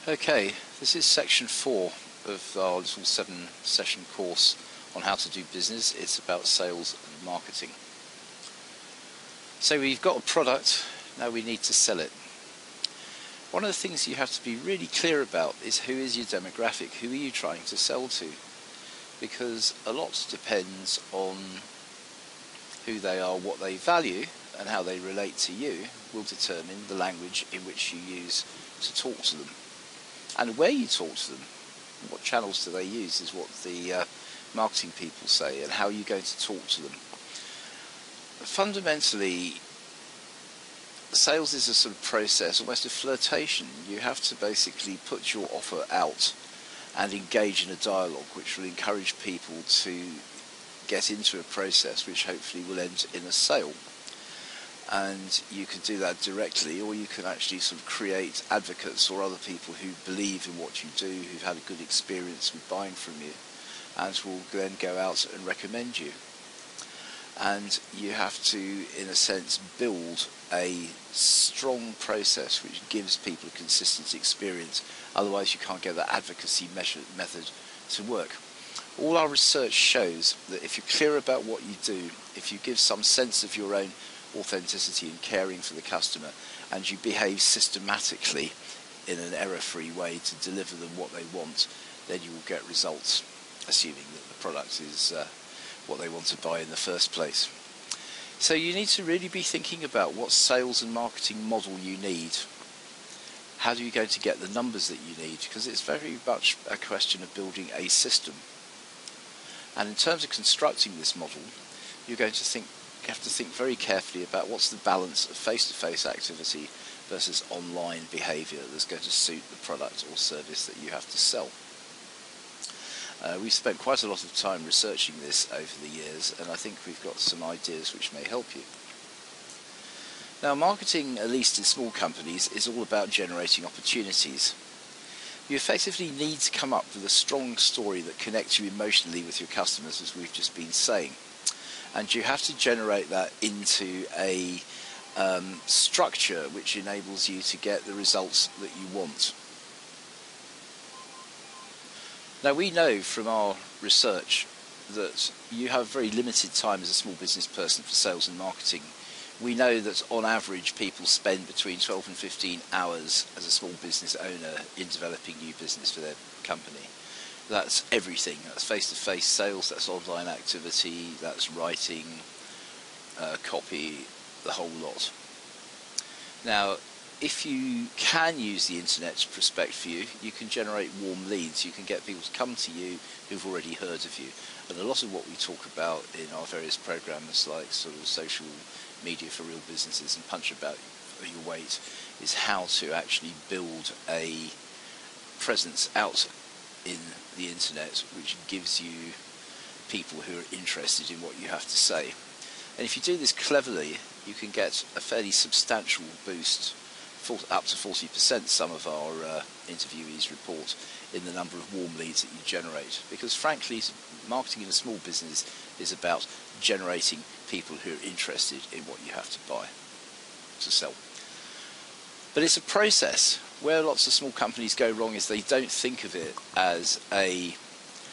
Okay, this is section 4 of our little 7-session course on how to do business. It's about sales and marketing. So we've got a product, now we need to sell it. One of the things you have to be really clear about is who is your demographic, who are you trying to sell to? Because a lot depends on who they are, what they value, and how they relate to you will determine the language in which you use to talk to them. And where you talk to them, what channels do they use is what the marketing people say, and how are you going to talk to them. Fundamentally, sales is a sort of process, almost a flirtation. You have to basically put your offer out and engage in a dialogue which will encourage people to get into a process which hopefully will end in a sale. And you can do that directly, or you can actually sort of create advocates or other people who believe in what you do, who've had a good experience with buying from you, and will then go out and recommend you. And you have to, in a sense, build a strong process which gives people a consistent experience. Otherwise you can't get that advocacy method to work. All our research shows that if you're clear about what you do, if you give some sense of your own authenticity and caring for the customer, and you behave systematically in an error-free way to deliver them what they want, then you will get results, assuming that the product is what they want to buy in the first place. So you need to really be thinking about what sales and marketing model you need. How are you going to get the numbers that you need? Because it's very much a question of building a system. And in terms of constructing this model, you're going to have to think very carefully about what's the balance of face-to-face activity versus online behaviour that's going to suit the product or service that you have to sell. We've spent quite a lot of time researching this over the years, and I think we've got some ideas which may help you. Now, marketing, at least in small companies, is all about generating opportunities. You effectively need to come up with a strong story that connects you emotionally with your customers, as we've just been saying. And you have to generate that into a structure which enables you to get the results that you want. Now, we know from our research that you have very limited time as a small business person for sales and marketing. We know that on average people spend between 12 and 15 hours as a small business owner in developing new business for their company. That's everything. That's face-to-face sales, that's online activity, that's writing, copy, the whole lot. Now, if you can use the internet to prospect for you, you can generate warm leads. You can get people to come to you who've already heard of you. And a lot of what we talk about in our various programs, like sort of social media for real businesses and Punch About Your Weight, is how to actually build a presence out in the internet which gives you people who are interested in what you have to say. And if you do this cleverly, you can get a fairly substantial boost, up to 40%, some of our interviewees report, in the number of warm leads that you generate. Because frankly, marketing in a small business is about generating people who are interested in what you have to buy, to sell. But it's a process. Where lots of small companies go wrong is they don't think of it as a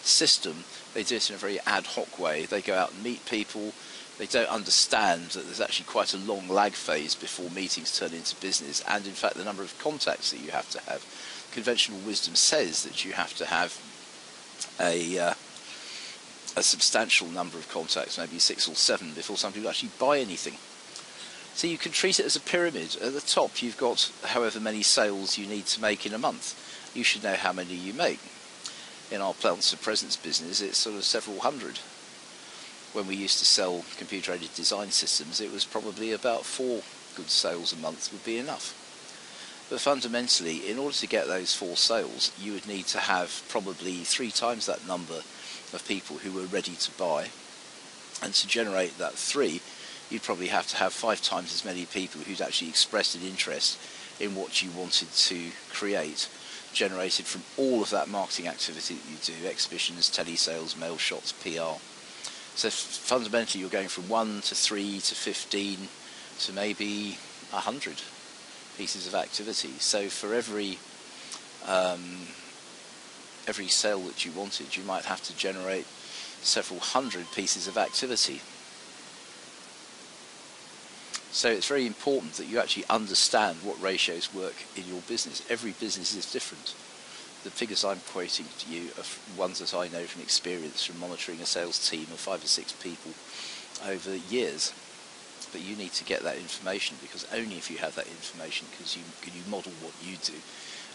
system. They do it in a very ad hoc way. They go out and meet people. They don't understand that there's actually quite a long lag phase before meetings turn into business, and in fact the number of contacts that you have to have. Conventional wisdom says that you have to have a substantial number of contacts, maybe 6 or 7, before some people actually buy anything. So you can treat it as a pyramid. At the top you've got however many sales you need to make in a month. You should know how many you make. In our Plants of Presence business it's sort of several hundred. When we used to sell computer-aided design systems, it was probably about 4 good sales a month would be enough. But fundamentally, in order to get those 4 sales, you would need to have probably 3 times that number of people who were ready to buy. And to generate that 3, you'd probably have to have 5 times as many people who'd actually expressed an interest in what you wanted to create, generated from all of that marketing activity that you do, exhibitions, telesales, mail shots, PR. So fundamentally you're going from 1 to 3 to 15 to maybe 100 pieces of activity. So for every every sale that you wanted, you might have to generate several hundred pieces of activity. So it's very important that you actually understand what ratios work in your business. Every business is different. The figures I'm quoting to you are ones that I know from experience from monitoring a sales team of 5 or 6 people over years. But you need to get that information, because only if you have that information can you model what you do.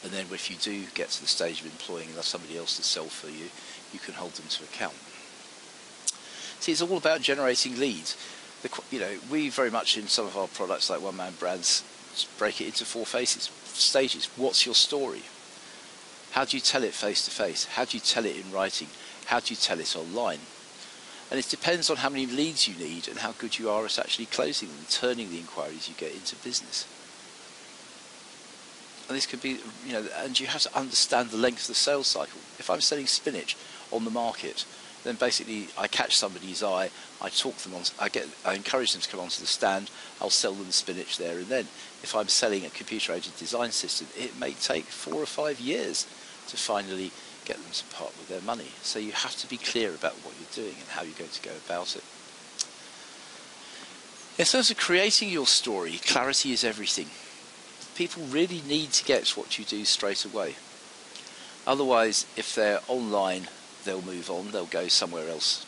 And then if you do get to the stage of employing somebody else to sell for you, you can hold them to account. See, it's all about generating leads. We very much in some of our products, like one-man brands, break it into 4 stages. What's your story? How do you tell it face to face? How do you tell it in writing? How do you tell it online? And it depends on how many leads you need and how good you are at actually closing them, turning the inquiries you get into business. And this could be, and you have to understand the length of the sales cycle. If I'm selling spinach on the market, then basically I catch somebody's eye, I talk them on, I encourage them to come onto the stand, I'll sell them the spinach there and then. If I'm selling a computer-aided design system, it may take 4 or 5 years to finally get them to part with their money. So you have to be clear about what you're doing and how you're going to go about it. In terms of creating your story, clarity is everything. People really need to get what you do straight away. Otherwise, if they're online, they'll move on, they'll go somewhere else.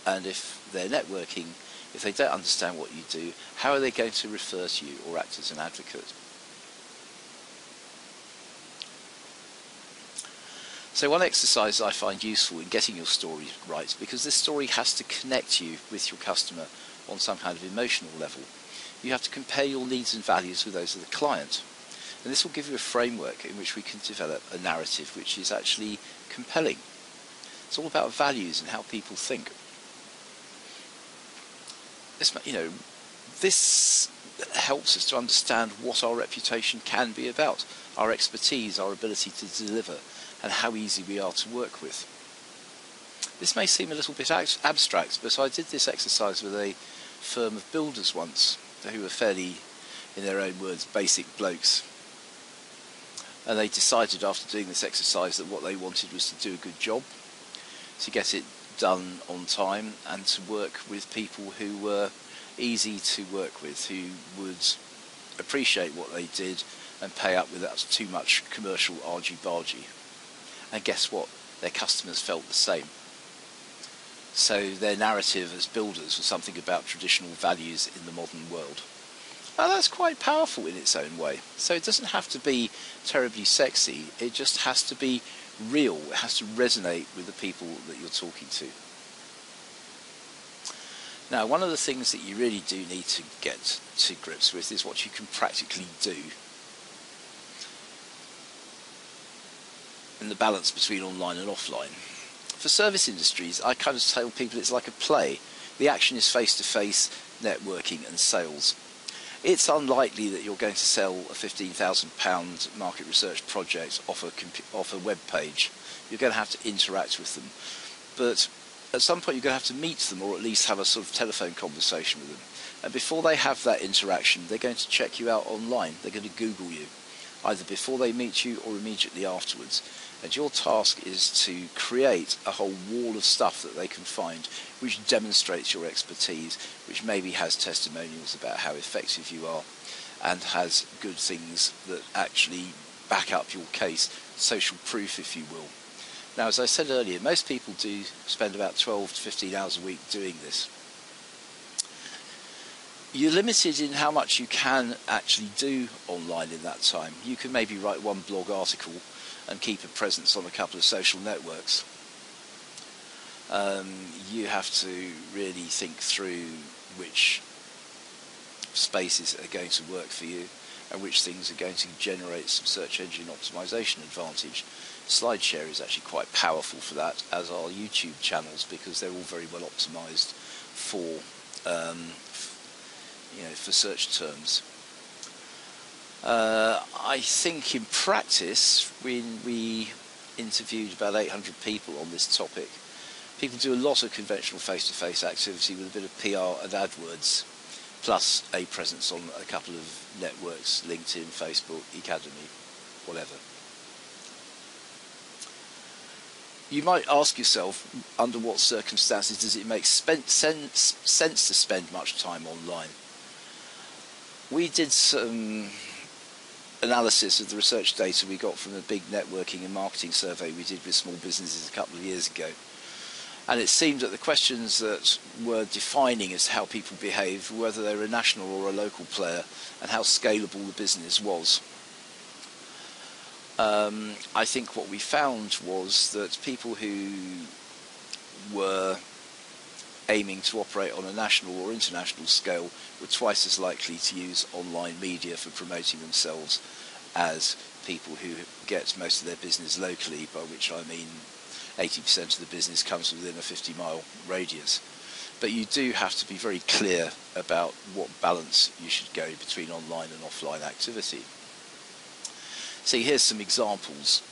And if they're networking, if they don't understand what you do, how are they going to refer to you or act as an advocate? So one exercise I find useful in getting your story right, because this story has to connect you with your customer on some kind of emotional level. You have to compare your needs and values with those of the client. And this will give you a framework in which we can develop a narrative which is actually compelling. It's all about values and how people think. This helps us to understand what our reputation can be about, our expertise, our ability to deliver, and how easy we are to work with. This may seem a little bit abstract, but I did this exercise with a firm of builders once, who were fairly, in their own words, basic blokes. And they decided after doing this exercise that what they wanted was to do a good job, to get it done on time, and to work with people who were easy to work with, who would appreciate what they did and pay up without too much commercial argy-bargy. And guess what? Their customers felt the same. So their narrative as builders was something about traditional values in the modern world. And that's quite powerful in its own way. So it doesn't have to be terribly sexy, it just has to be real. It has to resonate with the people that you're talking to. Now, one of the things that you really do need to get to grips with is what you can practically do, and the balance between online and offline. For service industries, I kind of tell people it's like a play. The action is face-to-face networking and sales. It's unlikely that you're going to sell a £15,000 market research project off a web page. You're going to have to interact with them. But at some point you're going to have to meet them, or at least have a sort of telephone conversation with them. And before they have that interaction, they're going to check you out online. They're going to Google you, either before they meet you or immediately afterwards. And your task is to create a whole wall of stuff that they can find which demonstrates your expertise, which maybe has testimonials about how effective you are, and has good things that actually back up your case, social proof if you will. Now, as I said earlier, most people do spend about 12 to 15 hours a week doing this. You're limited in how much you can actually do online in that time. You can maybe write one blog article and keep a presence on a couple of social networks. You have to really think through which spaces are going to work for you and which things are going to generate some search engine optimization advantage. SlideShare is actually quite powerful for that, as are YouTube channels, because they're all very well optimized for for search terms. I think in practice, when we interviewed about 800 people on this topic, people do a lot of conventional face-to-face activity with a bit of PR and AdWords, plus a presence on a couple of networks, LinkedIn, Facebook, Academy, whatever. you might ask yourself, under what circumstances does it make sense to spend much time online? We did some analysis of the research data we got from a big networking and marketing survey we did with small businesses a couple of years ago. And it seemed that the questions that were defining as to how people behave, whether they were a national or a local player, and how scalable the business was. I think what we found was that people who were aiming to operate on a national or international scale were twice as likely to use online media for promoting themselves as people who get most of their business locally, by which I mean 80% of the business comes within a 50-mile radius. But you do have to be very clear about what balance you should go between online and offline activity. See, here's some examples.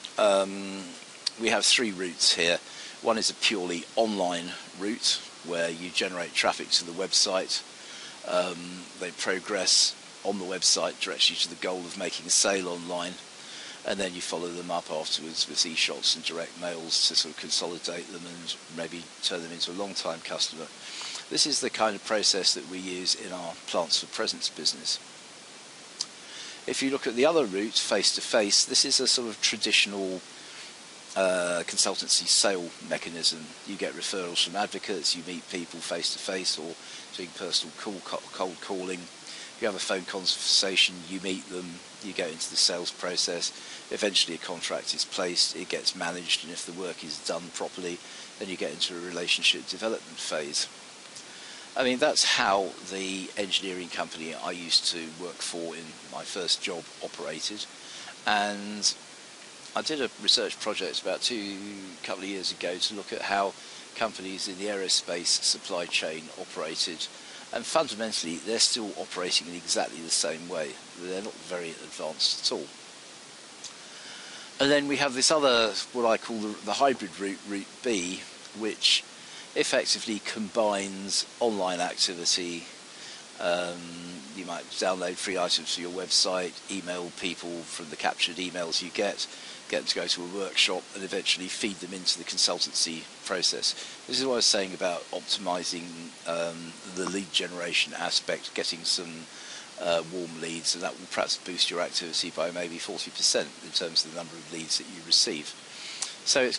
We have 3 routes here. One is a purely online route where you generate traffic to the website. They progress on the website directs you to the goal of making a sale online, and then you follow them up afterwards with e-shots and direct mails to sort of consolidate them and maybe turn them into a long-time customer. This is the kind of process that we use in our Plants for Presence business. If you look at the other route, face-to-face, this is a sort of traditional consultancy sale mechanism. You get referrals from advocates, you meet people face-to-face or doing personal cold calling. You have a phone conversation, you meet them, you go into the sales process. Eventually a contract is placed, it gets managed, and if the work is done properly, then you get into a relationship development phase. I mean, that's how the engineering company I used to work for in my first job operated. And I did a research project about a couple of years ago to look at how companies in the aerospace supply chain operated. And fundamentally, they're still operating in exactly the same way. They're not very advanced at all. And then we have this other, what I call the hybrid route, Route B, which effectively combines online activity. You might download free items for your website, email people from the captured emails you get them to go to a workshop, and eventually feed them into the consultancy process. This is what I was saying about optimizing the lead generation aspect, getting some warm leads, and that will perhaps boost your activity by maybe 40% in terms of the number of leads that you receive. So it's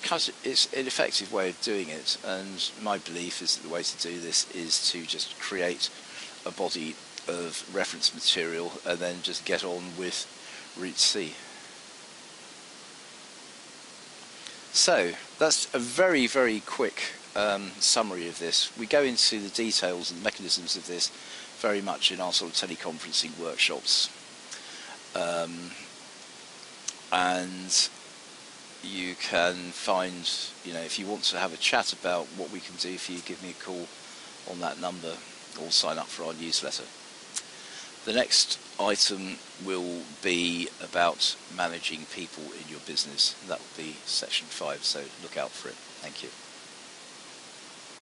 an effective way of doing it, and my belief is that the way to do this is to just create a body of reference material and then just get on with Route C. So that's a very, very quick summary of this. We go into the details and the mechanisms of this very much in our sort of teleconferencing workshops. And you can find, if you want to have a chat about what we can do for you, give me a call on that number or sign up for our newsletter. The next item will be about managing people in your business. That will be section 5, so look out for it. Thank you.